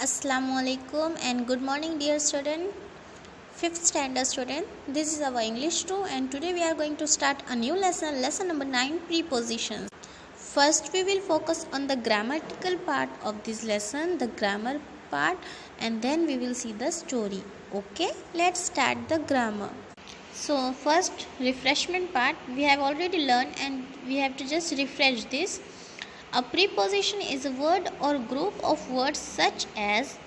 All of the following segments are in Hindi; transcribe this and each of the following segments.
Assalamualaikum and good morning dear student, 5th standard student. This is our English 2 and today we are going to start a new lesson number 9, prepositions. First we will focus on the grammatical part of this lesson, the grammar part, and then we will see the story. Okay, let's start the grammar. So first refreshment part we have already learned and we have to just refresh this. A preposition is a word or group of words such as,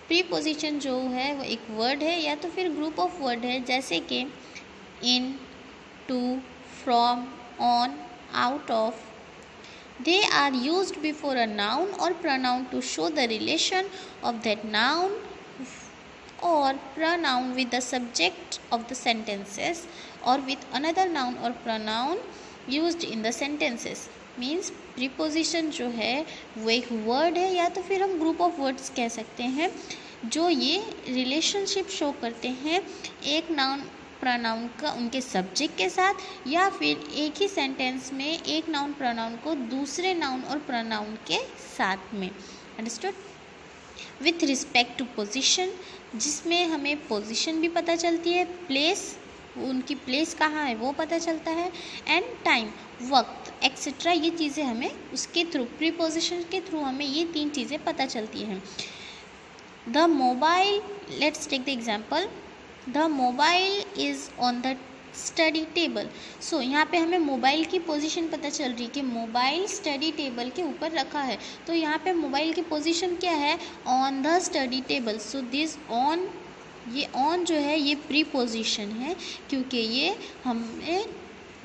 preposition जो है वो एक वर्ड है या तो फिर ग्रुप ऑफ वर्ड है, जैसे कि in, to, from, on, out of. They are used before a noun or pronoun to show the relation of that noun or pronoun with the subject of the sentences or with another noun or pronoun used in the sentences. Means preposition जो है वो एक वर्ड है या तो फिर हम ग्रुप ऑफ वर्ड्स कह सकते हैं जो ये रिलेशनशिप शो करते हैं एक नाउन प्रोनाउन का उनके सब्जेक्ट के साथ या फिर एक ही सेंटेंस में एक नाउन प्रोनाउन को दूसरे नाउन और प्रोनाउन के साथ में. Understood. With respect to position, जिसमें हमें पोजिशन भी पता चलती है, प्लेस, उनकी प्लेस कहाँ है वो पता चलता है, एंड टाइम, वक्त, एक्सेट्रा. ये चीज़ें हमें उसके थ्रू, प्रीपोजिशन के थ्रू हमें ये 3 चीज़ें पता चलती हैं. The mobile, let's take the example. The mobile is on the study table. So यहाँ पे हमें मोबाइल की पोजीशन पता चल रही है कि मोबाइल स्टडी टेबल के ऊपर रखा है. तो यहाँ पे मोबाइल की पोजीशन क्या है? On the study table. So this on, ये ऑन जो है ये प्रीपोजिशन है क्योंकि ये हमें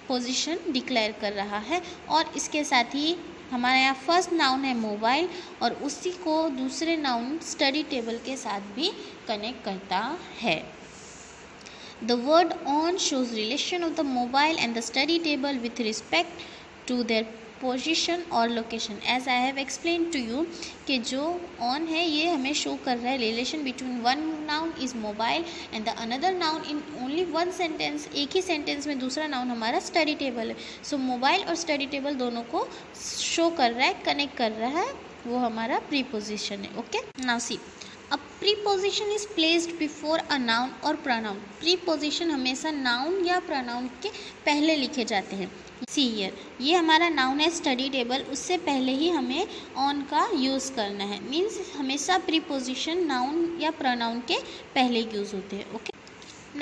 पोजीशन डिक्लेयर कर रहा है और इसके साथ ही हमारे यहाँ फर्स्ट नाउन है मोबाइल और उसी को दूसरे नाउन स्टडी टेबल के साथ भी कनेक्ट करता है. The word on shows relation of the mobile and the study table with respect to their position or location. As I have explained to you कि जो on है ये हमें शो कर रहा है relation between one noun is mobile and the another noun in only one sentence. एक ही sentence में दूसरा noun हमारा study table है. So mobile और study table दोनों को शो कर रहा है, कनेक्ट कर रहा है, वो हमारा preposition है. Okay, now see. A preposition is placed before a noun or pronoun. Preposition हमेशा noun या pronoun के पहले लिखे जाते हैं. See here, ये हमारा noun है study table, उससे पहले ही हमें on का use करना है. Means हमेशा preposition noun या pronoun के पहले use होते हैं. Okay.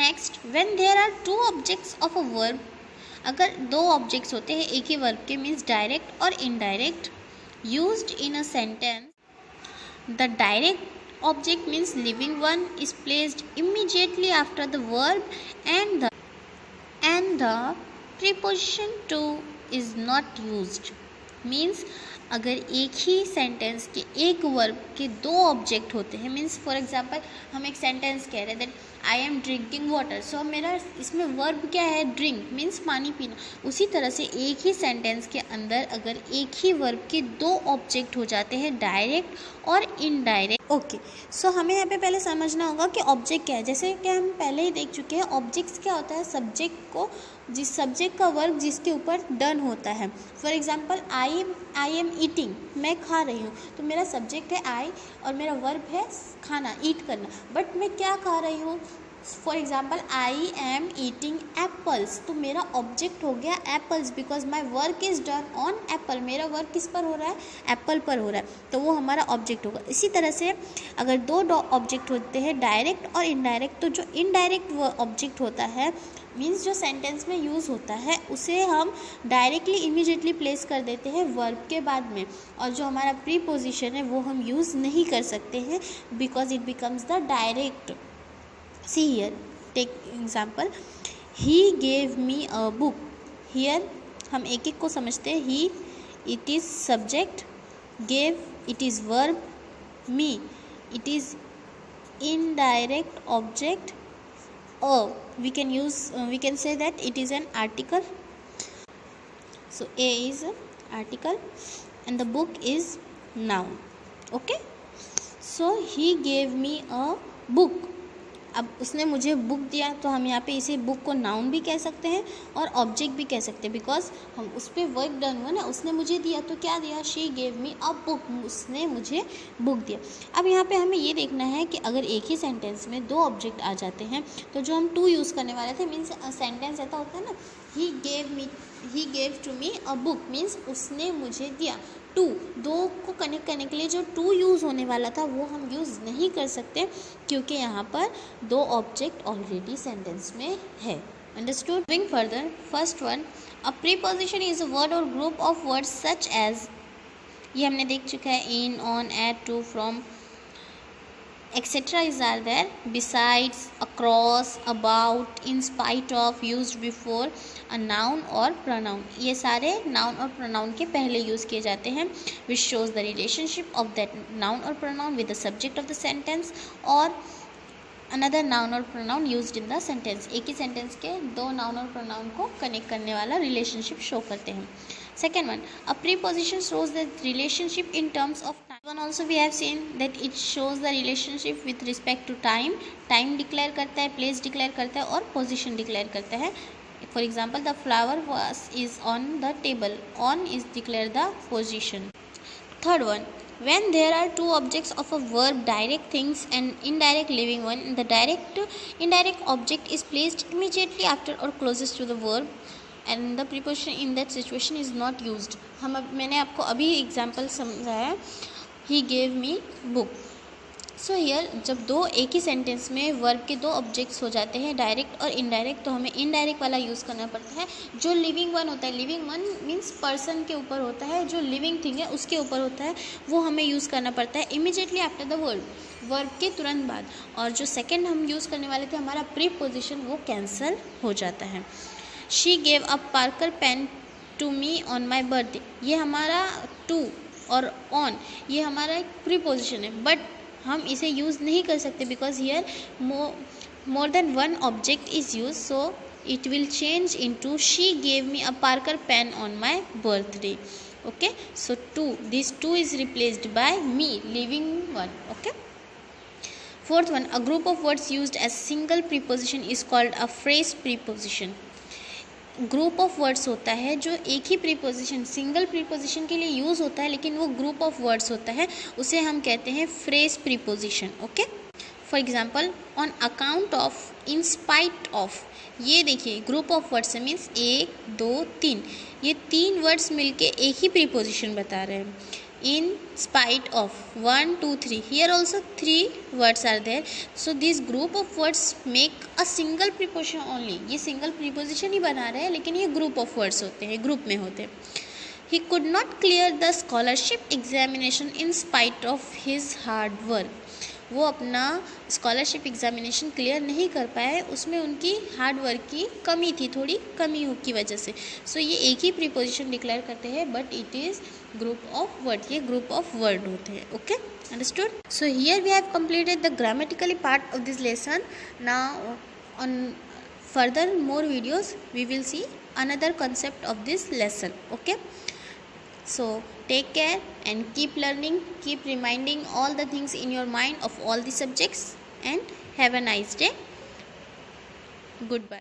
Next, when there are 2 objects of a verb, अगर 2 objects होते हैं एक ही verb के, means direct और indirect, used in a sentence, the direct object means living one is placed immediately after the verb and the preposition to is not used. means अगर एक ही सेंटेंस के एक वर्ब के 2 ऑब्जेक्ट होते हैं, मीन्स फॉर एग्जांपल हम एक सेंटेंस कह रहे हैं that I am drinking water. So मेरा इसमें वर्ब क्या है? ड्रिंक, मीन्स पानी पीना. उसी तरह से एक ही सेंटेंस के अंदर अगर एक ही वर्ब के 2 ऑब्जेक्ट हो जाते हैं, डायरेक्ट और इनडायरेक्ट. ओके, सो हमें यहाँ पे पहले समझना होगा कि ऑब्जेक्ट क्या है. जैसे कि हम पहले ही देख चुके हैं, ऑब्जेक्ट्स क्या होता है? सब्जेक्ट को, जिस सब्जेक्ट का वर्ब जिसके ऊपर डन होता है. For example I am eating, मैं खा रही हूँ, तो मेरा सब्जेक्ट है आई और मेरा वर्ब है खाना, ईट करना. बट मैं क्या खा रही हूँ? For example I am eating apples, तो मेरा ऑब्जेक्ट हो गया apples because my work is done on Apple. मेरा वर्क किस पर हो रहा है? एप्पल पर हो रहा है, तो वो हमारा ऑब्जेक्ट होगा. इसी तरह से अगर 2 ऑब्जेक्ट होते हैं, डायरेक्ट और इनडायरेक्ट, तो जो इनडायरेक्ट ऑब्जेक्ट होता है मीन्स जो सेंटेंस में यूज़ होता है उसे हम डायरेक्टली इमीडिएटली प्लेस कर देते हैं वर्ब के बाद में, और जो हमारा प्रीपोजिशन है वो हम यूज़ नहीं कर सकते हैं because it becomes the direct. See here, take example. He gave me a book. Here हम एक एक को समझते हैं. He, it is subject. Gave, it is verb. Me, it is indirect object. We can use, we can say that it is an article. So A is an article and the book is noun. Okay. So he gave me a book. अब उसने मुझे बुक दिया तो हम यहाँ पे इसे बुक को नाउन भी कह सकते हैं और ऑब्जेक्ट भी कह सकते हैं, बिकॉज हम उस पर वर्क डन हुआ ना, उसने मुझे दिया तो क्या दिया, she gave me a book, उसने मुझे बुक दिया। अब यहाँ पे हमें ये देखना है कि अगर एक ही सेंटेंस में दो ऑब्जेक्ट आ जाते हैं तो जो हम टू यूज़ करने वाले थे, मीन्स सेंटेंस ऐसा होता है ना, he gave to me a book, means उसने मुझे दिया। टू, दो को कनेक्ट करने के लिए जो टू यूज़ होने वाला था वो हम यूज़ नहीं कर सकते क्योंकि यहाँ पर दो ऑब्जेक्ट ऑलरेडी सेंटेंस में है। Understood? Moving further, first one, a preposition is a word और group of words such as, ये हमने देख चुका है, in, on, at, to, from, etc. is are there, besides, across, about, in spite of, used before, a noun और pronoun, ये सारे noun और pronoun के पहले यूज़ किए जाते हैं, which shows the relationship of that noun or pronoun with the subject of the sentence और अनदर नाउन और pronoun used in the sentence. एक ही सेंटेंस के दो नाउन और प्रोनाउन को कनेक्ट करने वाला रिलेशनशिप शो करते हैं। Second one, a preposition shows the relationship in terms of time. One also we have seen that it shows the relationship with respect to time. Time declare करता है, प्लेस डिक्लेयर करता है और पोजिशन डिक्लेयर करता है। For example, the flower was is on the table, on is declare the position. Third one, when there are two objects of a verb, direct things and indirect living one, the indirect object is placed immediately after or closest to the verb and the preposition in that situation is not used। मैंने आपको अभी एग्जाम्पल समझाया, he gave me book। So here जब दो एक ही सेंटेंस में वर्ब के दो ऑब्जेक्ट्स हो जाते हैं, डायरेक्ट और इनडायरेक्ट, तो हमें इनडायरेक्ट वाला यूज़ करना पड़ता है। जो लिविंग वन होता है, लिविंग वन मीन्स पर्सन के ऊपर होता है, जो लिविंग थिंग है उसके ऊपर होता है, वो हमें यूज़ करना पड़ता है इमीडिएटली आफ्टर द वर्ब के तुरंत बाद। और जो सेकेंड हम यूज़ करने वाले थे, हमारा प्रीपोजिशन, वो कैंसिल हो जाता है। She gave a Parker pen to me on my birthday, ये हमारा टू और ऑन, ये हमारा एक प्रीपोजिशन है, बट हम इसे यूज़ नहीं कर सकते because here more than one object is use, so it will change into she gave me a Parker pen on my birthday. Okay, so two, this two is replaced by me, leaving one. Okay, fourth one, a group of words used as single preposition is called a phrase preposition. Group of words होता है जो एक ही प्रीपोजिशन, सिंगल प्रीपोजिशन के लिए यूज़ होता है, लेकिन वो ग्रुप ऑफ वर्ड्स होता है, उसे हम कहते हैं phrase preposition. Okay, for example, on account of, in spite of, ये देखिए ग्रुप ऑफ वर्ड्स है, मीन्स एक, दो, तीन, ये तीन वर्ड्स मिलके एक ही प्रीपोजिशन बता रहे हैं। in spite of, 1 2 3, here also 3 words are there, so this group of words make a single preposition only, ये single preposition ही बना रहे हैं, लेकिन ये group of words होते हैं, ग्रुप में होते हैं। he could not clear the scholarship examination in spite of his hard work, वो अपना स्कॉलरशिप एग्जामिनेशन क्लियर नहीं कर पाए, उसमें उनकी हार्ड वर्क की कमी थी, थोड़ी कमी की वजह से। सो ये एक ही प्रीपोजिशन डिक्लेयर करते हैं, but it is group of word, ये ग्रुप ऑफ वर्ड होते हैं। Okay, understood? So here we have completed the grammatically part of this lesson. Now on further more videos we will see another concept of this lesson. Okay, so take care and keep learning, keep reminding all the things in your mind of all the subjects, and have a nice day. Goodbye.